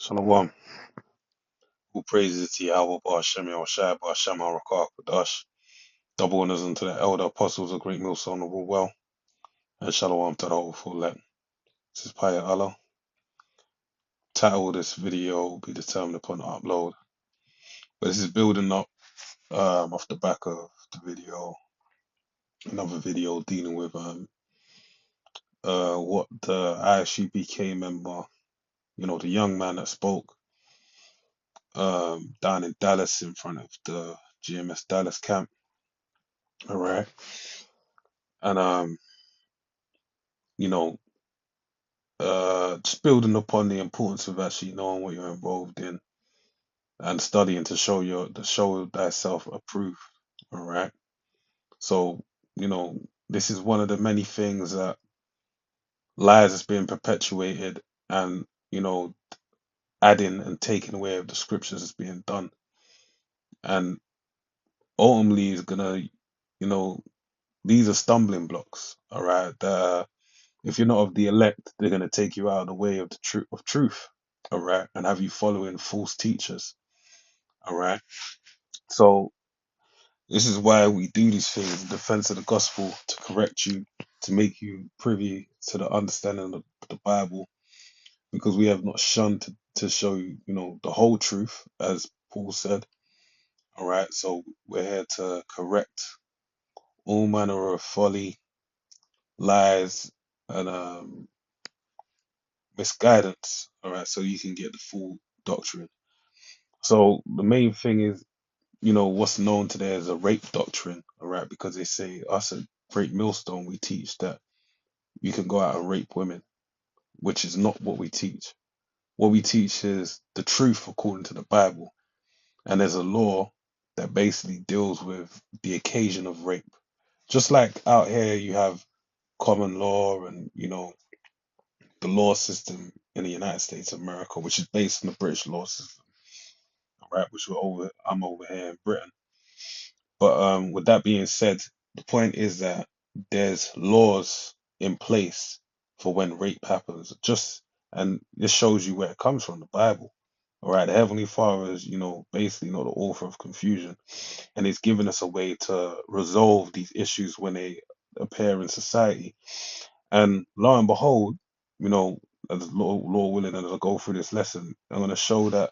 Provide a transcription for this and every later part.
Shalom. All praises to Yahweh Ba'ashem Yahushua Ba'ashem HaRakah Kodash. Double honors unto the elder apostles of Great Millstone of Well. And shalom to the whole full let. This is Paya Allah. Title of this video will be determined upon the upload. But this is building up off the back of the video, another video dealing with what the ISUBK member, the young man that spoke down in Dallas in front of the GMS Dallas camp. All right. And you know, just building upon the importance of actually knowing what you're involved in and studying to show thyself approved. All right. So, this is one of the many things that lies is being perpetuated and, adding and taking away of the scriptures is being done. And ultimately is gonna, you know, these are stumbling blocks. All right. If you're not of the elect, they're gonna take you out of the way of the truth. All right, and have you following false teachers. All right. So this is why we do these things in defense of the gospel to correct you, to make you privy to the understanding of the Bible, because we have not shunned to show you, the whole truth, as Paul said. All right. So we're here to correct all manner of folly, lies, and misguidance. All right. So you can get the full doctrine. So the main thing is, what's known today as a rape doctrine, all right? Because they say us at Great Millstone, we teach that you can go out and rape women, which is not what we teach. What we teach is the truth according to the Bible. And there's a law that basically deals with the occasion of rape. Just like out here, you have common law and, the law system in the United States of America, which is based on the British law system, all right? I'm over here in Britain. But with that being said, the point is that there's laws in place for when rape happens. And this shows you where it comes from, the Bible. All right, the Heavenly Father is, basically not the author of confusion, and He's given us a way to resolve these issues when they appear in society. And lo and behold, as law willing, as I go through this lesson, I'm going to show that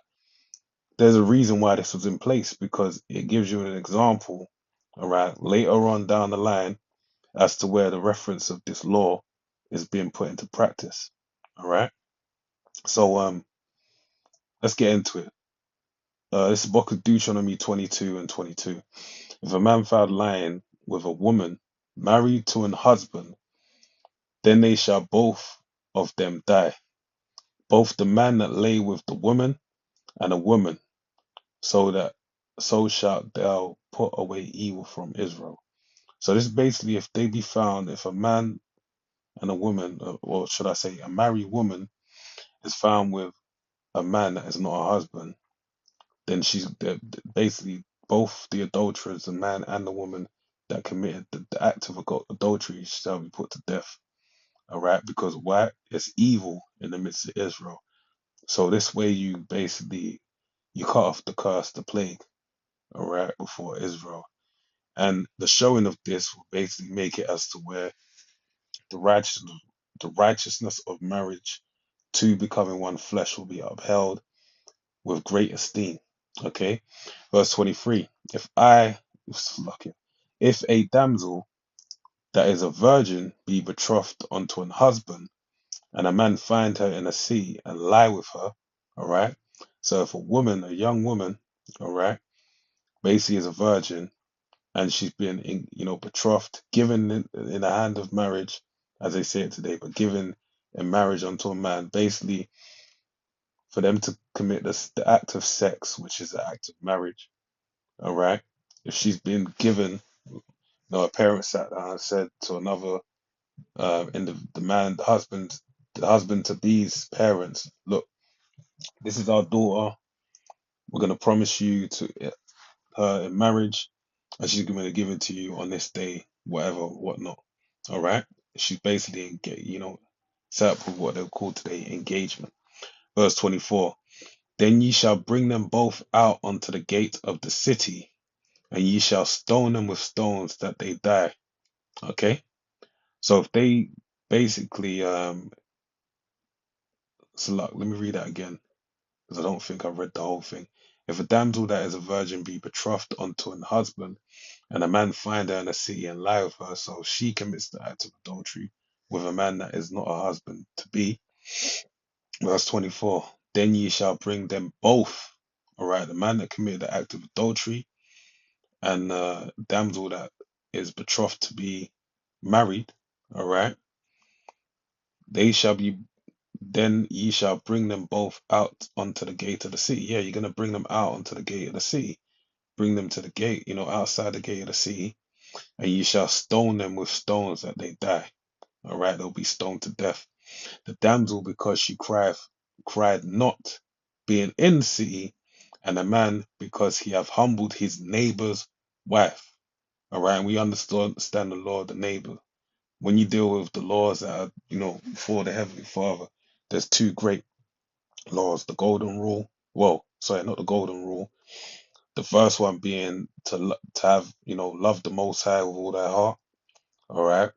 there's a reason why this was in place because it gives you an example, all right, later on down the line as to where the reference of this law is being put into practice. All right. So let's get into it. This is book of Deuteronomy 22 and 22. If a man found lying with a woman married to an husband, then they shall both of them die, both the man that lay with the woman and a woman, so shalt thou put away evil from Israel. So this is basically if they be found, if a man and a woman, or should I say, a married woman is found with a man that is not a husband, then basically both the adulterers, the man and the woman that committed the act of adultery, shall be put to death. All right, because why? It's evil in the midst of Israel. So this way, you cut off the curse, the plague. All right, before Israel. And the showing of this will basically make it as to where the righteousness, the righteousness of marriage to becoming one flesh will be upheld with great esteem. Okay, verse 23. If a damsel that is a virgin be betrothed unto an husband, and a man find her in a sea and lie with her, all right. So if a young woman, all right, basically is a virgin and she's been betrothed, given in the hand of marriage, as they say it today, but given in marriage unto a man, basically for them to commit the act of sex, which is the act of marriage. All right. If she's been given, a parent sat down and said to another, in the man, the husband to be's parents, look, this is our daughter. We're gonna promise you to her in marriage, and she's going to give it to you on this day, whatever, whatnot. All right. She's basically set up with what they'll call today engagement. Verse 24. Then ye shall bring them both out unto the gate of the city, and ye shall stone them with stones that they die. Okay? So if they basically so like, let me read that again, because I don't think I've read the whole thing. If a damsel that is a virgin be betrothed unto an husband, and a man find her in a city and lie with her, so she commits the act of adultery with a man that is not a husband to be. Verse 24. Then ye shall bring them both. All right, the man that committed the act of adultery and damsel that is betrothed to be married. All right, they shall be. Then ye shall bring them both out onto the gate of the city. Yeah, you're gonna bring them out onto the gate of the city. Bring them to the gate, outside the gate of the city, and ye shall stone them with stones that they die. All right, they'll be stoned to death. The damsel, because she cried not, being in the city, and the man, because he have humbled his neighbor's wife. All right, and we understand the law of the neighbor. When you deal with the laws that are, for the Heavenly Father, there's two great laws: the golden rule. Well, sorry, not the golden rule. The first one being to have, love the Most High with all their heart. All right,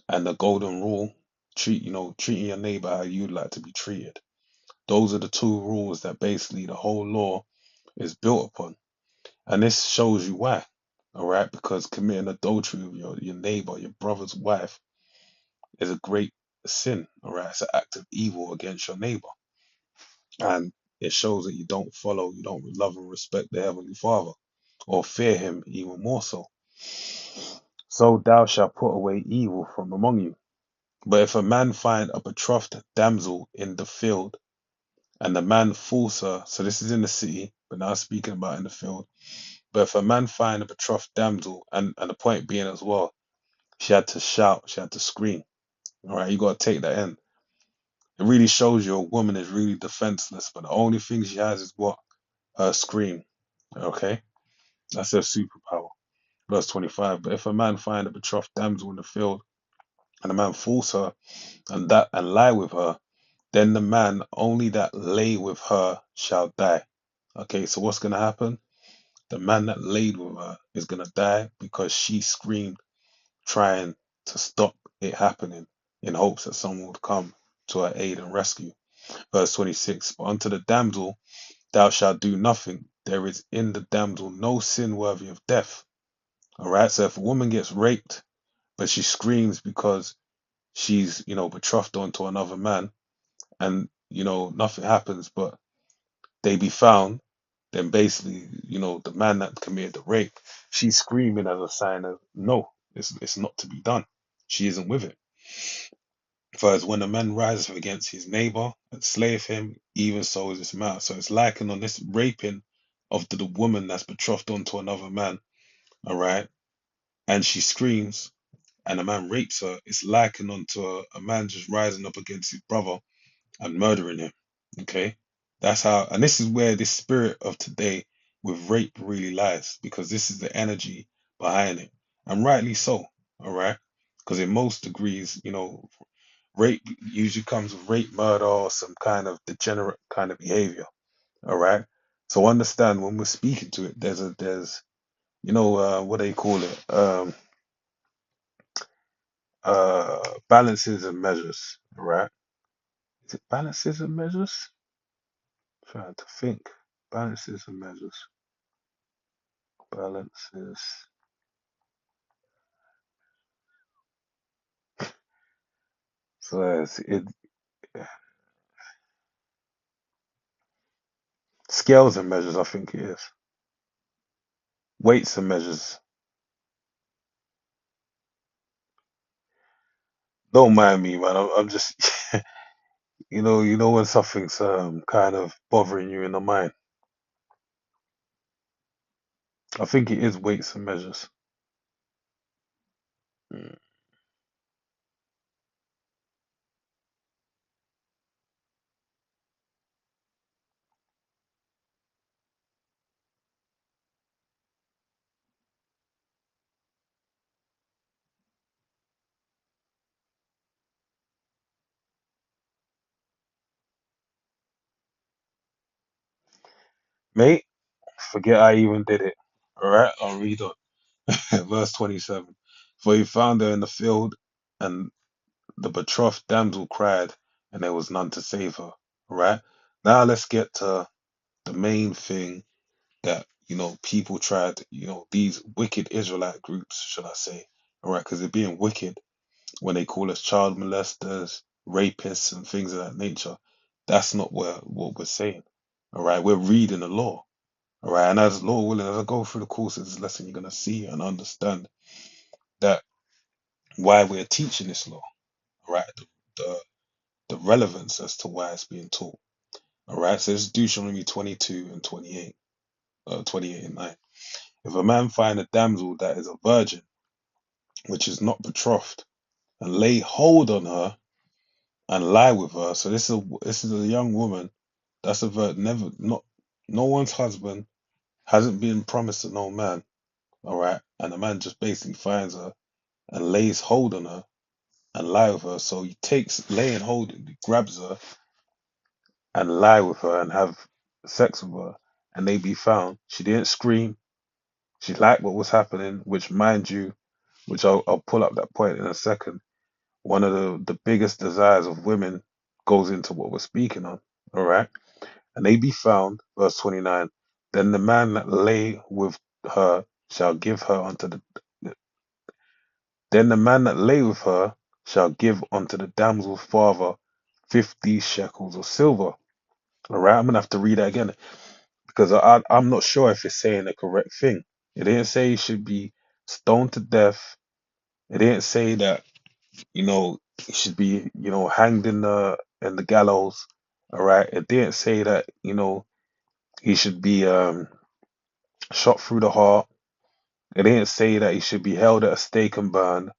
and the golden rule, treating your neighbor how you'd like to be treated. Those are the two rules that basically the whole law is built upon. And this shows you why. All right, because committing adultery with your neighbor, your brother's wife, is a great sin. All right, it's an act of evil against your neighbor. And it shows that you don't love and respect the Heavenly Father or fear Him even more so. So thou shalt put away evil from among you. But if a man find a betrothed damsel in the field, and the man falls her, so this is in the city, but now speaking about in the field. But if a man find a betrothed damsel, and the point being as well, she had to shout, she had to scream. All right, you got to take that in. It really shows you a woman is really defenseless, but the only thing she has is what? Her scream. Okay, that's her superpower. Verse 25. But if a man find a betrothed damsel in the field, and a man falls her, and lie with her, then the man only that lay with her shall die. Okay, so what's gonna happen? The man that laid with her is gonna die because she screamed, trying to stop it happening in hopes that someone would come to her aid and rescue. Verse 26. But unto the damsel thou shalt do nothing. There is in the damsel no sin worthy of death. All right, so if a woman gets raped, but she screams because she's, betrothed onto another man, and, nothing happens, but they be found, then basically, the man that committed the rape, she's screaming as a sign of no, it's not to be done. She isn't with it. First, when a man rises against his neighbor and slayeth him, even so is his mouth. So it's likened on this raping of the woman that's betrothed onto another man, all right? And she screams, and a man rapes her. It's likened onto a man just rising up against his brother and murdering him. Okay, that's how, and this is where this spirit of today with rape really lies, because this is the energy behind it, and rightly so. All right, because in most degrees, rape usually comes with rape, murder, or some kind of degenerate kind of behavior. All right, so understand when we're speaking to it, there's what do you call it? Balances and measures. All right, is it balances and measures? Trying to think. Balances and measures. Balances. So scales and measures, I think it is. Weights and measures. Don't mind me, man. I'm just, when something's kind of bothering you in the mind. I think it is weights and measures. Mm. Mate, forget I even did it. All right, I'll read on. Verse 27. For he found her in the field, and the betrothed damsel cried, and there was none to save her. All right, now let's get to the main thing that, people tried, these wicked Israelite groups, should I say, all right, because they're being wicked when they call us child molesters, rapists, and things of that nature. That's not what we're saying. All right, we're reading the law. All right, and as Lord willing, as I go through the course of this lesson, you're gonna see and understand that why we're teaching this law. All right, the the relevance as to why it's being taught. All right, so it's Deuteronomy 22 and 28, 28 and 9. If a man find a damsel that is a virgin, which is not betrothed, and lay hold on her and lie with her, so this is a young woman that's a never not no one's husband, hasn't been promised to no man. All right, and the man just basically finds her and lays hold on her and lie with her. So he takes laying hold, he grabs her and lie with her and have sex with her, and they be found. She didn't scream. She liked what was happening, which, mind you, which I'll pull up that point in a second. One of the biggest desires of women goes into what we're speaking on. All right. And they be found, verse 29. Then the man that lay with her shall give her unto the then the man that lay with her shall give unto the damsel's father 50 shekels of silver. All right, I'm gonna have to read that again because I'm not sure if it's saying the correct thing. It didn't say he should be stoned to death. It didn't say that he should be hanged in the gallows. All right, it didn't say that he should be shot through the heart. It didn't say that he should be held at a stake and burned.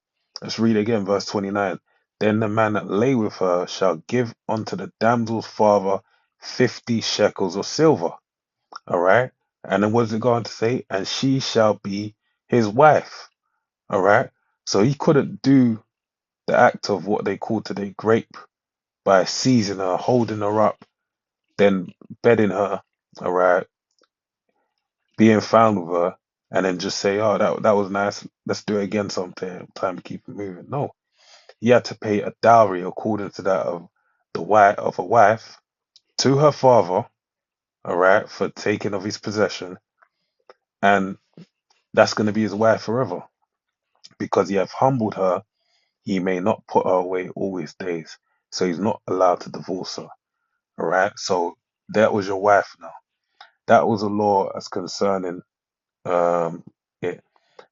Let's read again, verse 29. Then the man that lay with her shall give unto the damsel's father 50 shekels of silver. All right. And then what is it going to say? And she shall be his wife. All right. So he couldn't do the act of what they call today grape by seizing her, holding her up, then bedding her. All right, being found with her, and then just say, "Oh, that was nice. Let's do it again sometime. Time to keep it moving." No, he had to pay a dowry according to that of the wife of a wife to her father. All right, for taking of his possession, and that's going to be his wife forever because he have humbled her. He may not put her away all his days, so he's not allowed to divorce her. All right, so that was your wife now. That was a law as concerning um it.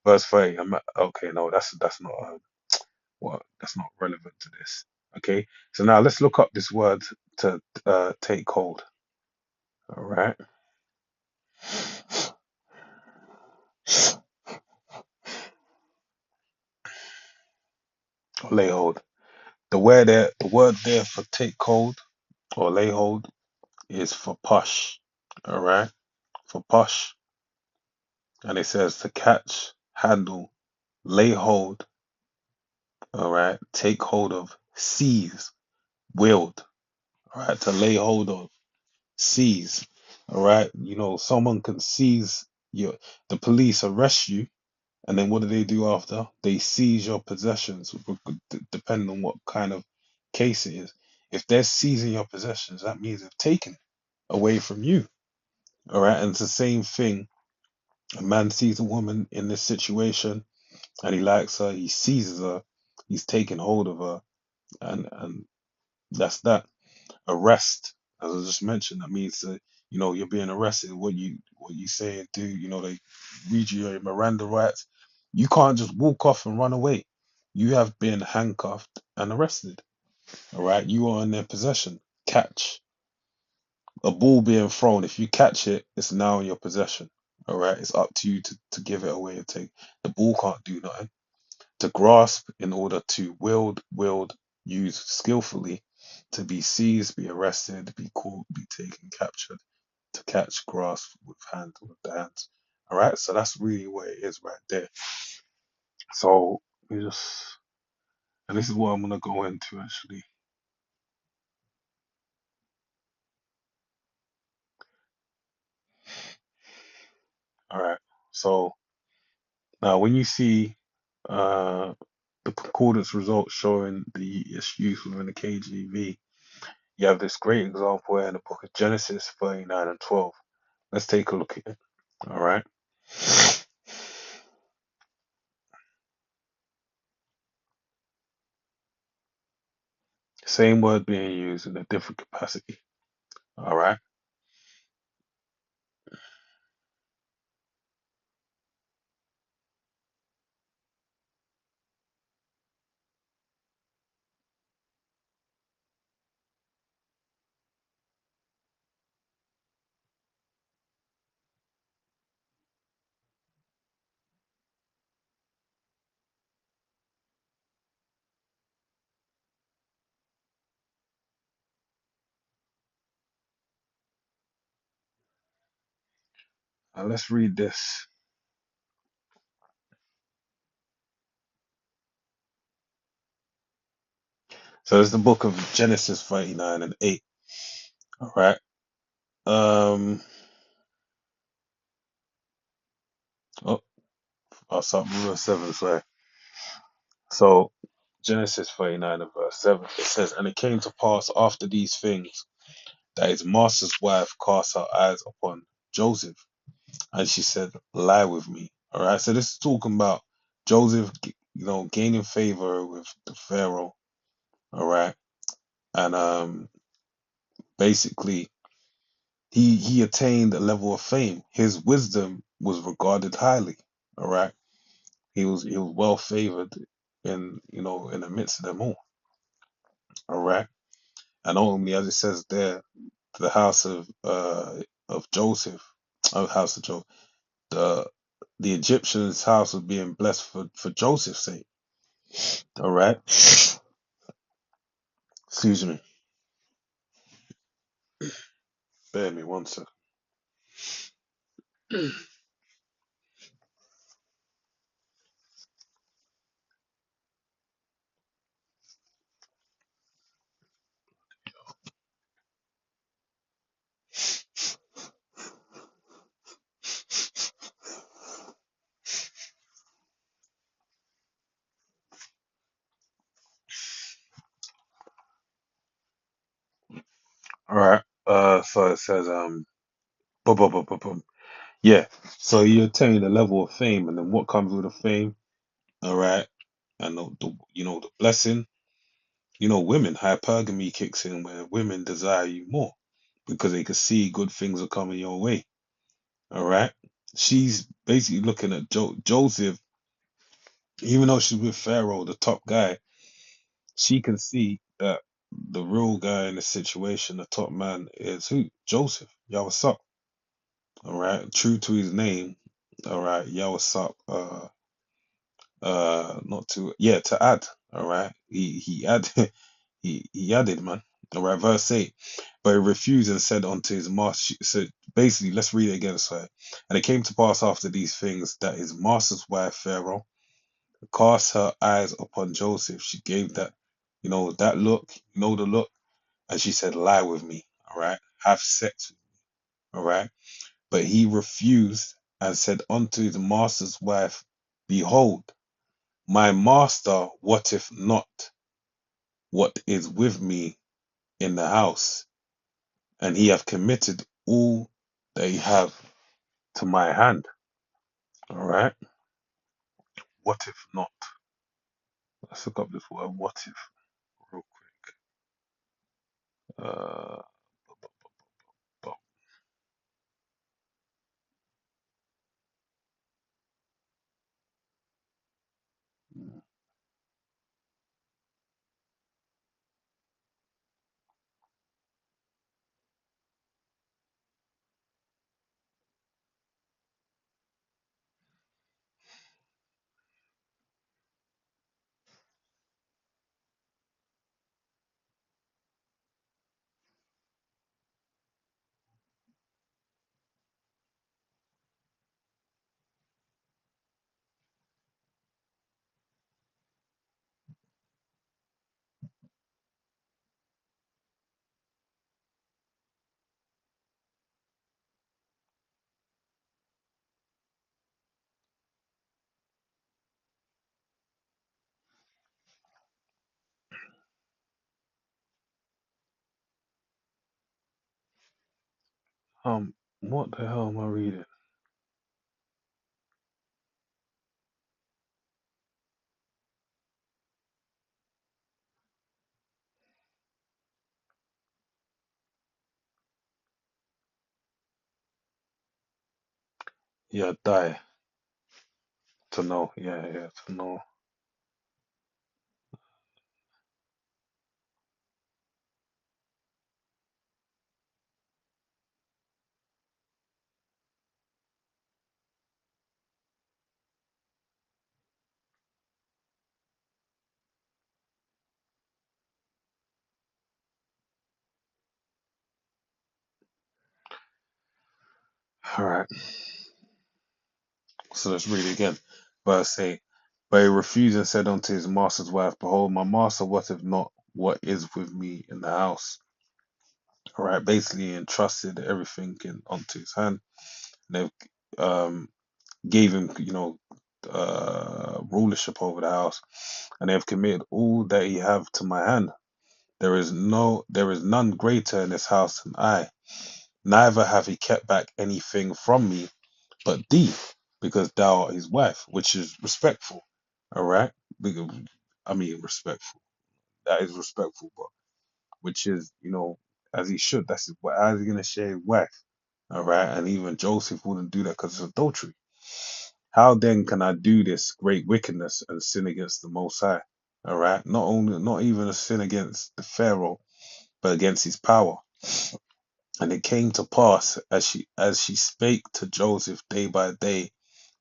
Verse 30. Okay, no, that's not that's not relevant to this. Okay, so now let's look up this word to take hold. All right, lay hold. The word there for take hold or lay hold is for push. All right, for push, and it says to catch, handle, lay hold. All right, take hold of, seize, wield. All right, to lay hold of, seize. All right, someone can seize your. The police arrest you, and then what do they do after? They seize your possessions, depending on what kind of case it is. If they're seizing your possessions, that means they've taken away from you. All right, and it's the same thing. A man sees a woman in this situation, and he likes her. He seizes her. He's taking hold of her, and that's that. Arrest, as I just mentioned, that means that you're being arrested. What you say and do. They read you your Miranda rights. You can't just walk off and run away. You have been handcuffed and arrested. All right, you are in their possession. Catch a ball being thrown. If you catch it, it's now in your possession. All right, it's up to you to give it away or take. The ball can't do nothing. To grasp in order to wield, use skillfully, to be seized, be arrested, be caught, be taken, captured, to catch, grasp with the hands. All right, so that's really what it is right there. So we just, and this is what I'm gonna go into actually. So now when you see uh, the concordance results showing its use within the KGV, you have this great example here in the book of Genesis 39 and 12. Let's take a look at it. All right. Same word being used in a different capacity. All right. Now let's read this. So it's the book of Genesis 39 and 8. All right. Um, oh, I'll start with verse 7. Sorry. So Genesis 39 and verse 7, it says, "And it came to pass after these things that his master's wife cast her eyes upon Joseph, and she said, 'Lie with me.'" All right. So this is talking about Joseph, gaining favor with the Pharaoh. All right. And basically, he attained a level of fame. His wisdom was regarded highly. All right. He was well favored in the midst of them all. All right. And only as it says there, the house of Joseph, house of Joseph, the the Egyptian's house was being blessed for Joseph's sake. All right. Excuse me. Bear me one second. All right. So it says bum, bum, bum, bum, bum. Yeah. So you attain a level of fame, and then what comes with the fame? All right. And the blessing. Women hypergamy kicks in where women desire you more because they can see good things are coming your way. All right. She's basically looking at Joseph, even though she's with Pharaoh, the top guy. She can see that the real guy in the situation, the top man, is who? Joseph. Y'all what's up? All right. True to his name. All right. Y'all what's up? Not to, yeah, to add. All right. He added. He added, man. All right, verse 8. But he refused and said unto his master, so basically, let's read it again. So, and it came to pass after these things that his master's wife, Pharaoh, cast her eyes upon Joseph. She gave that look, the look, and she said, "Lie with me." All right, have sex with me. All right. But he refused and said unto his master's wife, "Behold, my master wotteth not what is with me in the house, and he hath committed all they have to my hand." All right. What if not? Let's look up this word. What if? Real quick. What the hell am I reading? Yeah, die to know. Yeah, yeah, to know. All right. So let's read it again. Verse 8. But he refused and said unto his master's wife, Behold, my master, what if not what is with me in the house? All right. Basically, he entrusted everything onto his hand. And they gave him, rulership over the house. And they have committed all that he have to my hand. There is none greater in this house than I. Neither have he kept back anything from me but thee, because thou art his wife, which is respectful. All right, because I mean respectful. That is respectful, but which is as he should. That's his, how is he gonna share his wife? All right, and even Joseph wouldn't do that because it's adultery. How then can I do this great wickedness and sin against the Most High? All right, not even a sin against the Pharaoh, but against his power. And it came to pass as she spake to Joseph day by day,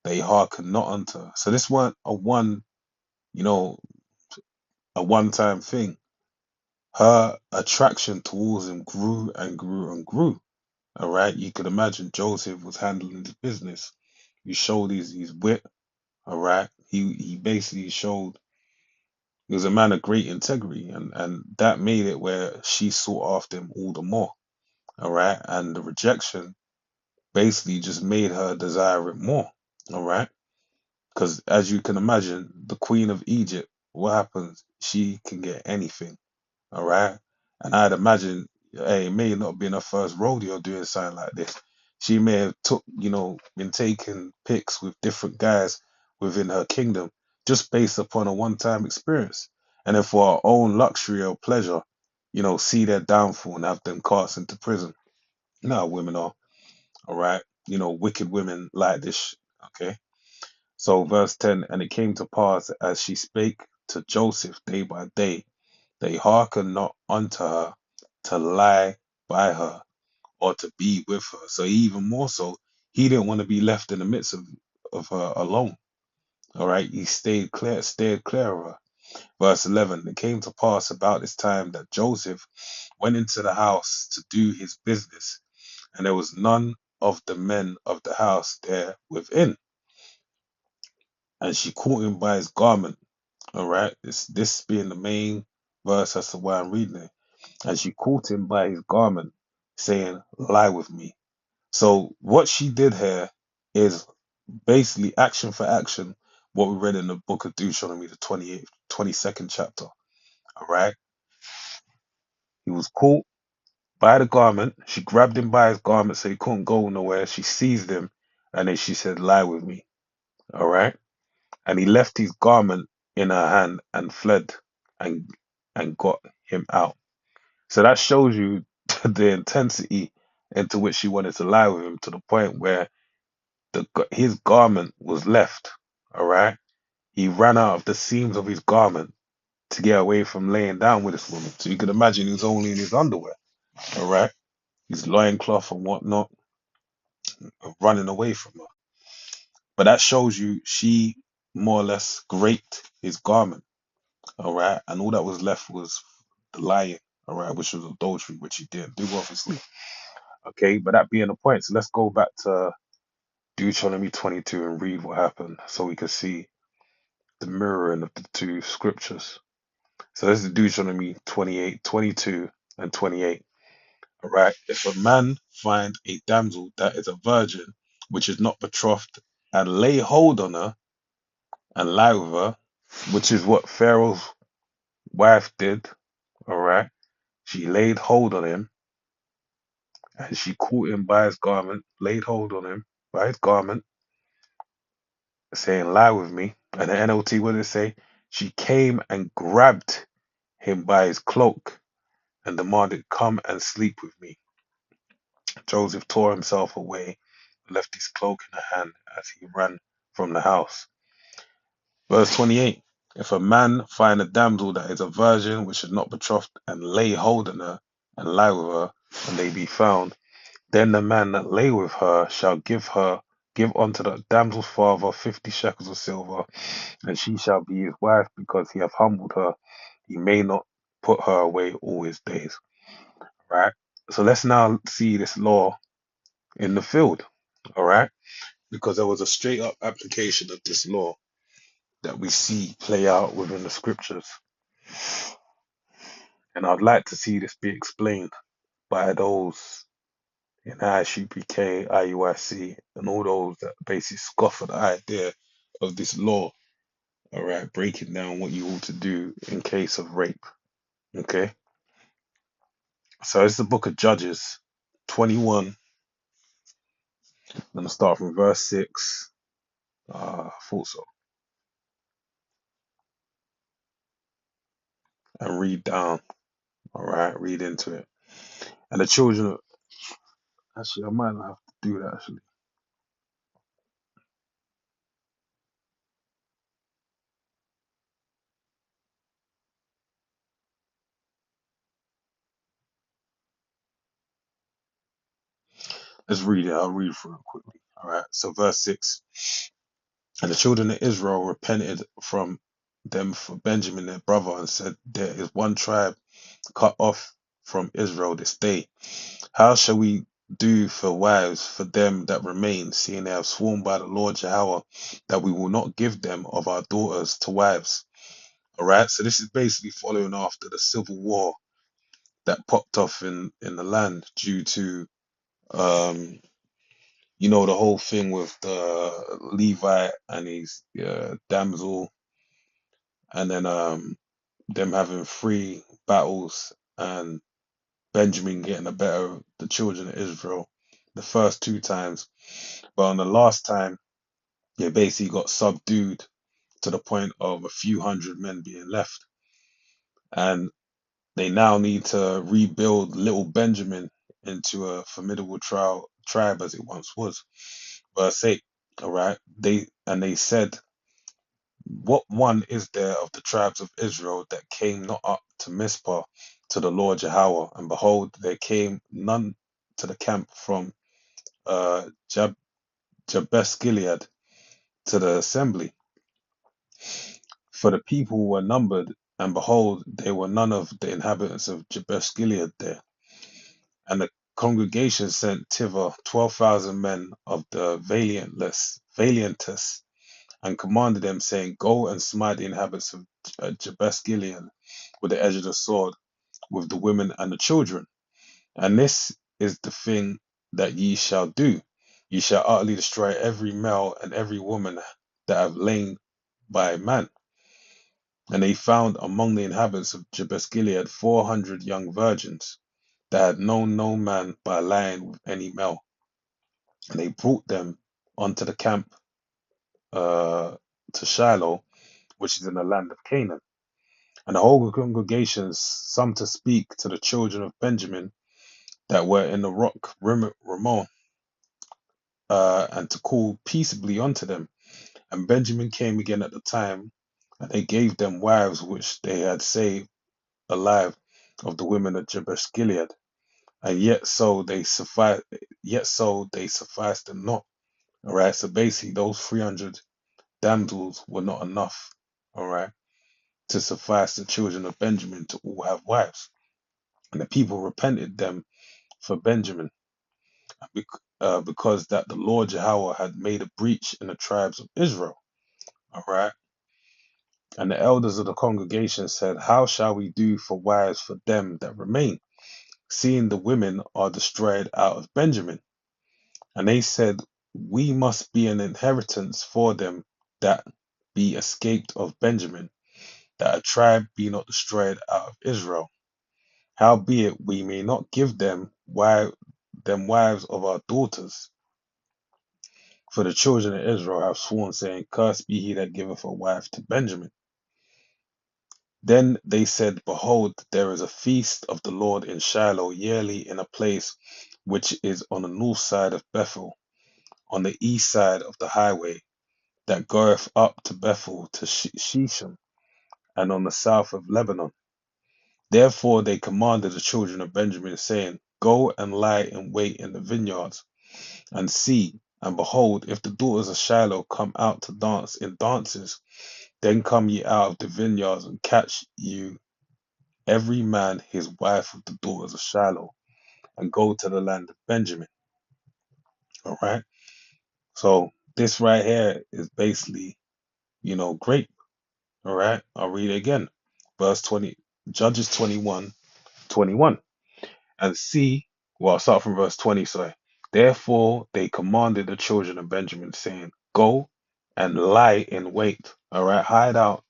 they hearkened not unto her. So this weren't you know, a one time thing. Her attraction towards him grew and grew and grew. All right. You could imagine Joseph was handling his business. He showed his wit. All right. He basically showed he was a man of great integrity, and that made it where she sought after him all the more. All right. And the rejection basically just made her desire it more. All right. Because as you can imagine, the Queen of Egypt, what happens? She can get anything. All right. And I'd imagine, hey, it may not have been her first rodeo doing something like this. She may have been taking pics with different guys within her kingdom just based upon a one-time experience. And then for her own luxury or pleasure, see their downfall and have them cast into prison. You know how women are, all right? Wicked women like this, okay? So verse 10, and it came to pass as she spake to Joseph day by day, they hearkened not unto her to lie by her or to be with her. So even more so, he didn't want to be left in the midst of her alone. All right. He stayed clear of her. Verse 11, it came to pass about this time that Joseph went into the house to do his business, and there was none of the men of the house there within. And she caught him by his garment. All right. This being the main verse as to why I'm reading it. And she caught him by his garment, saying, Lie with me. So what she did here is basically action for action what we read in the book of Deuteronomy, the 22nd chapter. All right. He was caught by the garment. She grabbed him by his garment so he couldn't go nowhere. She seized him and then she said, Lie with me. All right. And he left his garment in her hand and fled and got him out. So that shows you the intensity into which she wanted to lie with him to the point where his garment was left. All right. He ran out of the seams of his garment to get away from laying down with this woman. So you can imagine he was only in his underwear. All right. His loincloth and whatnot, running away from her. But that shows you she more or less raped his garment. All right. And all that was left was the lying. All right. Which was adultery, which he didn't do, obviously. Okay. But that being the point, so let's go back to Deuteronomy 22 and read what happened so we can see the mirroring of the two scriptures. So this is Deuteronomy 28, 22, and 28. All right. If a man find a damsel that is a virgin, which is not betrothed, and lay hold on her and lie with her, which is what Pharaoh's wife did. All right. She laid hold on him And she caught him by his garment, laid hold on him by his garment, saying, lie with me. And the NLT, what did it say? She came and grabbed him by his cloak and demanded, come and sleep with me. Joseph tore himself away, left his cloak in her hand as he ran from the house. Verse 28. If a man find a damsel that is a virgin which is not betrothed, and lay hold on her, and lie with her, and they be found, then the man that lay with her shall give unto the damsel's father 50 shekels of silver, and she shall be his wife, because he hath humbled her. He may not put her away all his days. Right? So let's now see this law in the field. All right? Because there was a straight up application of this law that we see play out within the scriptures. And I'd like to see this be explained by those in ISUPK, IUIC, and all those that basically scoff at the idea of this law. All right, breaking down what you ought to do in case of rape. Okay, so it's the book of Judges 21. I'm going to start from verse 6. I thought so. And read down. All right, read into it. And the children of, actually, I might not have to do that actually. Let's read it. I'll read through it quickly. All right, so verse 6. And the children of Israel repented from them for Benjamin their brother, and said, there is one tribe cut off from Israel this day. How shall we do for wives for them that remain, seeing they have sworn by the Lord Jehovah that we will not give them of our daughters to wives? All right, so this is basically following after the civil war that popped off in the land due to um the whole thing with the Levi and his damsel, and then them having three battles, and Benjamin getting the better of the children of Israel the first two times. But on the last time, they basically got subdued to the point of a few hundred men being left. And they now need to rebuild little Benjamin into a formidable tribe as it once was. Verse 8, all right. They said, what one is there of the tribes of Israel that came not up to Mizpah to the Lord Jehovah? And behold, there came none to the camp from Jab Jabesh Gilead to the assembly. For the people were numbered, and behold, there were none of the inhabitants of Jabesh Gilead there. And the congregation sent thither 12,000 men of the valiantest, and commanded them, saying, go and smite the inhabitants of Jabesh Gilead with the edge of the sword, with the women and the children. And this is the thing that ye shall do. Ye shall utterly destroy every male and every woman that have lain by man. And they found among the inhabitants of Jabesh Gilead 400 young virgins that had known no man by lying with any male. And they brought them unto the camp to Shiloh, which is in the land of Canaan. And the whole congregation some to speak to the children of Benjamin that were in the rock Rimmon, and to call peaceably unto them. And Benjamin came again at the time, and they gave them wives which they had saved alive of the women of Jabesh Gilead. And yet so they sufficed them not. All right, so basically those 300 damsels were not enough, all right, to suffice the children of Benjamin to all have wives. And the people repented them for Benjamin, because that the Lord Jehovah had made a breach in the tribes of Israel. All right. And the elders of the congregation said, how shall we do for wives for them that remain, seeing the women are destroyed out of Benjamin? And they said, we must be an inheritance for them that be escaped of Benjamin, that a tribe be not destroyed out of Israel. Howbeit we may not give them them wives of our daughters. For the children of Israel have sworn, saying, Cursed be he that giveth a wife to Benjamin. Then they said, Behold, there is a feast of the Lord in Shiloh yearly in a place which is on the north side of Bethel, on the east side of the highway that goeth up to Bethel to Shechem, and on the south of Lebanon. Therefore they commanded the children of Benjamin, saying, Go and lie in wait in the vineyards, and see, and behold, if the daughters of Shiloh come out to dance in dances, then come ye out of the vineyards, and catch you every man his wife of the daughters of Shiloh, and go to the land of Benjamin. All right. So this right here is basically, grape. All right. I'll read it again. Verse 20, Judges 21:21. And see, well, I'll start from verse 20, sorry. Therefore they commanded the children of Benjamin, saying, Go and lie in wait. All right. Hide out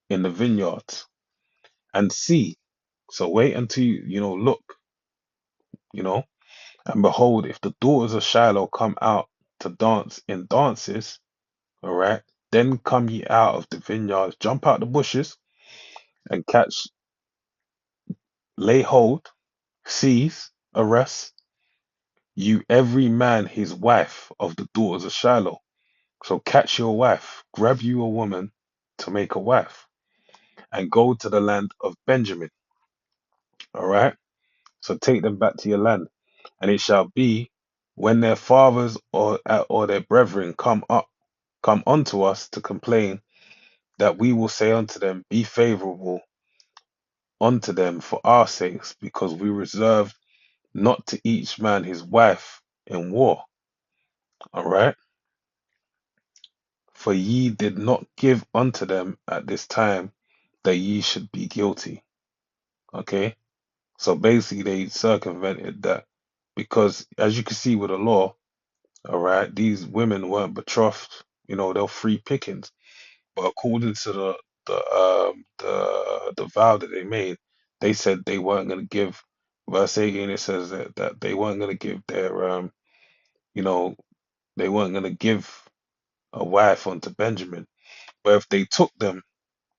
in the vineyards and see. So wait until look, you know, and behold, if the daughters of Shiloh come out to dance in dances, all right, then come ye out of the vineyards, jump out the bushes, and catch, lay hold, seize, arrest you every man his wife of the daughters of Shiloh. So catch your wife, grab you a woman to make a wife, and go to the land of Benjamin. All right. So take them back to your land, and it shall be when their fathers or their brethren come unto us to complain, that we will say unto them, Be favorable unto them for our sakes, because we reserved not to each man his wife in war. All right. For ye did not give unto them at this time that ye should be guilty. Okay. So basically, they circumvented that because, as you can see with the law, all right, these women weren't betrothed. They're free pickings. But according to the vow that they made, they said they weren't going to give. Verse 18, it says that they weren't going to give their you know they weren't going to give a wife unto Benjamin. But if they took them,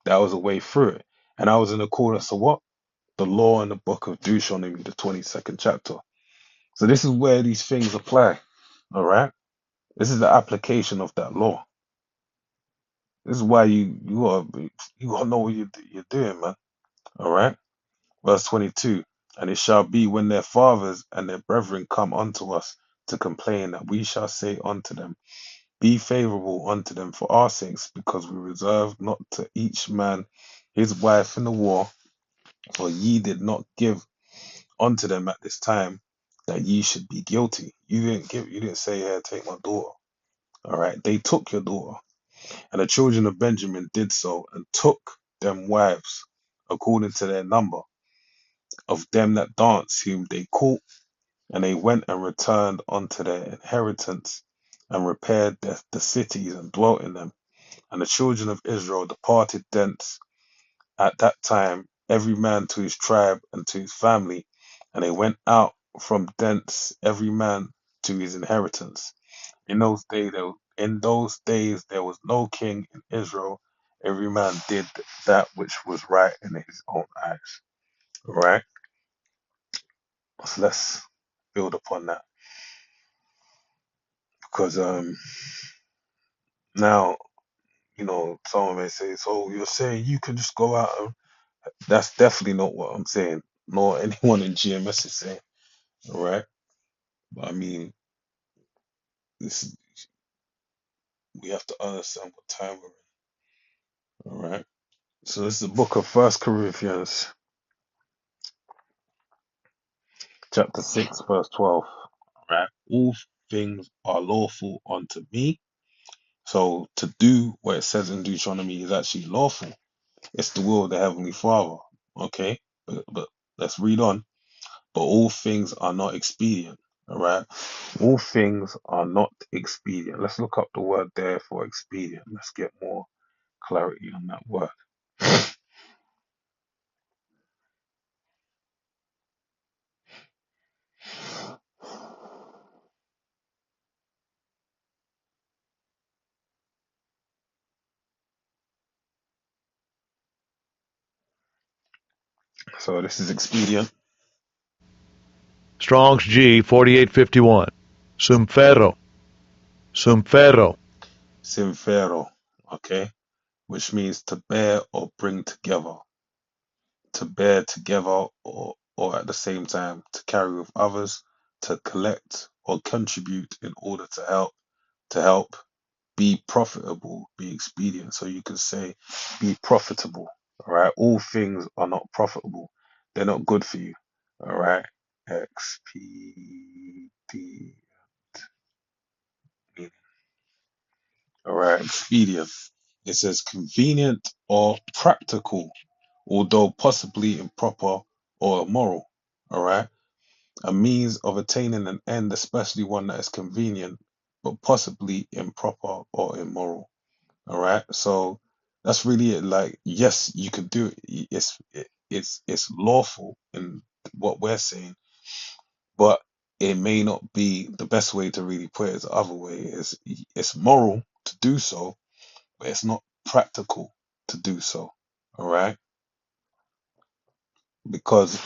that was a way through it, and I was in accordance to what the law in the book of Deuteronomy, the 22nd chapter. So this is where these things apply. All right, this is the application of that law. This is why you gotta know what you're doing, man. All right. Verse 22. And it shall be when their fathers and their brethren come unto us to complain, that we shall say unto them, Be favorable unto them for our sakes, because we reserve not to each man his wife in the war, for ye did not give unto them at this time that ye should be guilty. You didn't say, Here, take my daughter. All right. They took your daughter. And the children of Benjamin did so, and took them wives according to their number of them that danced, whom they caught, and they went and returned unto their inheritance, and repaired the cities, and dwelt in them. And the children of Israel departed thence at that time, every man to his tribe and to his family, and they went out from thence, every man to his inheritance. In those days there was no king in Israel. Every man did that which was right in his own eyes. All right. So let's build upon that, because now someone may say, so you're saying you can just go out and that's definitely not what I'm saying, nor anyone in GMS is saying. All right. But I mean, this we have to understand what time we're in. All right. So this is the book of First Corinthians, chapter 6, verse 12. Right. All things are lawful unto me. So to do what it says in Deuteronomy is actually lawful. It's the will of the Heavenly Father. Okay. But let's read on. But all things are not expedient. All right. All things are not expedient. Let's look up the word there for expedient. Let's get more clarity on that word. So this is expedient. Strong's G 4851. Sum ferro. Sum ferro. Sinfero, okay, which means to bear or bring together, to bear together or at the same time to carry with others, to collect or contribute in order to help, be profitable, be expedient. So you can say be profitable. All right. All things are not profitable. They're not good for you. All right. XPD. All right. Expedient. It says convenient or practical, although possibly improper or immoral. All right. A means of attaining an end, especially one that is convenient, but possibly improper or immoral. All right. So that's really it. Like, yes, you could do it. It's lawful in what we're saying, but it may not be the best way to really put it. Is the other way is it's moral to do so, but it's not practical to do so. All right, because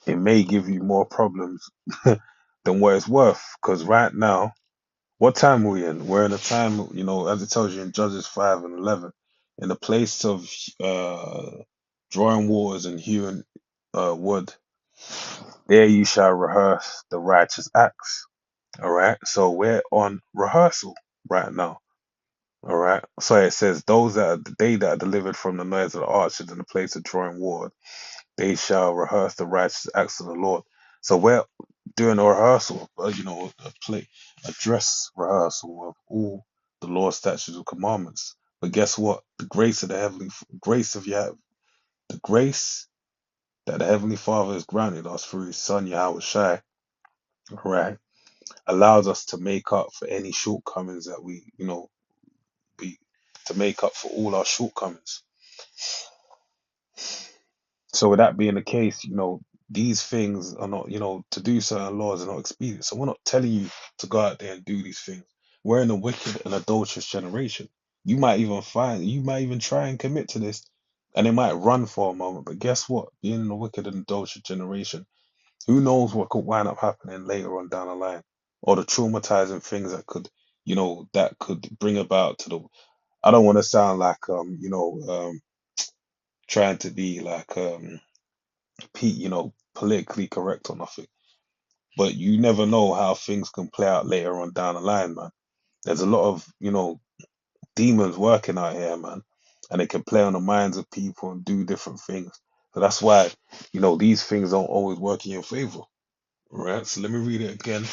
it may give you more problems than what it's worth. Because right now, what time are we in? We're in a time, as it tells you in Judges 5 and 11, in the place of drawing waters and hewing wood, there you shall rehearse the righteous acts. All right. So we're on rehearsal right now. All right. So it says, they that are delivered from the noise of the archers in the place of drawing water, they shall rehearse the righteous acts of the Lord. So we're doing a rehearsal, a dress rehearsal of all the Lord's statutes and commandments. But guess what? The grace that the Heavenly Father has granted us through His Son Yahweh Shai, right, allows us to make up for any shortcomings that we to make up for all our shortcomings. So with that being the case, these things are not, to do certain laws are not expedient. So we're not telling you to go out there and do these things. We're in a wicked and adulterous generation. You might even try and commit to this, and it might run for a moment. But guess what? Being in a wicked and adulterous generation, who knows what could wind up happening later on down the line, or the traumatizing things that could bring about to the. I don't want to sound like trying to be like politically correct or nothing. But you never know how things can play out later on down the line, man. There's a lot of, demons working out here, man. And they can play on the minds of people and do different things. So that's why, these things don't always work in your favor. Right? So let me read it again.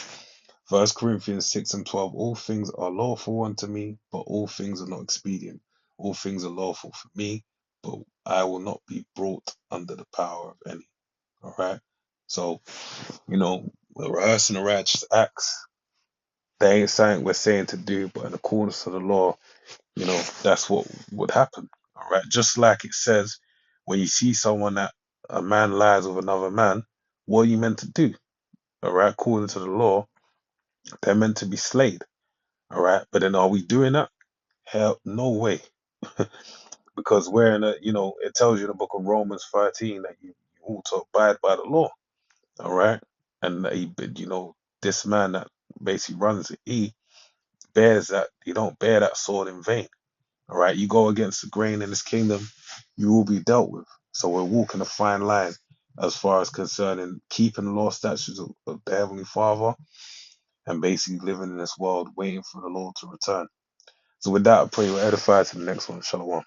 First Corinthians 6 and 12. All things are lawful unto me, but all things are not expedient. All things are lawful for me, but I will not be brought under the power of any. All right. So, we're rehearsing the righteous acts. They ain't something we're saying to do, but in accordance to the law, that's what would happen. All right. Just like it says, when you see someone that a man lies with another man, what are you meant to do? All right. According to the law, they're meant to be slayed. All right. But then are we doing that? Hell, no way. Because we're in it tells you in the book of Romans 13 that you ought to abide by the law. All right. And this man that basically runs it, he don't bear that sword in vain. All right. You go against the grain in this kingdom, you will be dealt with. So we're walking a fine line as far as concerning keeping the law statutes of the Heavenly Father and basically living in this world waiting for the Lord to return. So with that, I pray we're edified to the next one. Shalom.